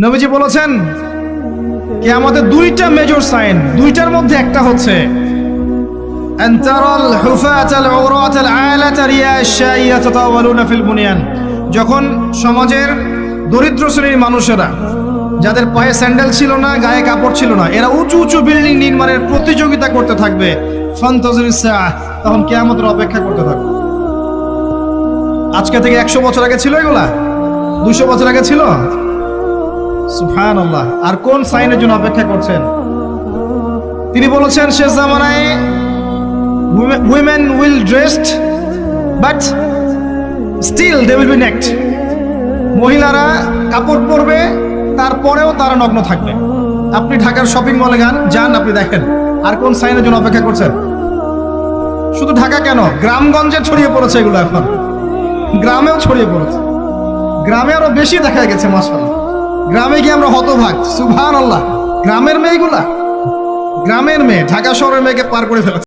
নবীজি বলেছেন কিয়ামতের দুইটা মেজর সাইন, দুইটার মধ্যে একটা হচ্ছে আনতারাল হুফাতাল উরাতাল আলাতা রিয়াশা ইয়াতাতাওয়ালুনা ফিল বুনিয়ান। যখন সমাজের দরিদ্র শ্রেণীর মানুষেরা, যাদের পায়ে স্যান্ডেল ছিল না, গায়ে কাপড় ছিল না, এরা উঁচু উঁচু বিল্ডিং নির্মাণের প্রতিযোগিতা করতে থাকবে, ফান্তাজিরিস সাআহ, তখন কিয়ামতের অপেক্ষা করতে থাকবে। আজকে থেকে 100 বছর আগে ছিল এগুলা? 200 বছর আগে ছিল? সুবহানাল্লাহ। আর কোন সাইনের জন্য অপেক্ষা করছেন? তিনি বলেছেন শেষ জামানায় women will dressed but still they will be naked। মহিলারা কাপড় পরবে, তারপরেও তারা নগ্ন থাকবে। আপনি ঢাকার শপিং মলে যান, আপনি দেখেন। আর কোন সাইনের জন্য অপেক্ষা করছেন? শুধু ঢাকা কেন, গ্রামগঞ্জে ছড়িয়ে পড়েছে এগুলো, এখন গ্রামেও ছড়িয়ে পড়েছে। গ্রামে আরো বেশি দেখা গেছে মাশাআল্লাহ। গ্রামে গিয়ে আমরা হতভাগ, সুবহানাল্লাহ। গ্রামের মেয়েগুলা, গ্রামের মেয়ে ঢাকা শহরের মেয়েকে পার করে ফেলেছে।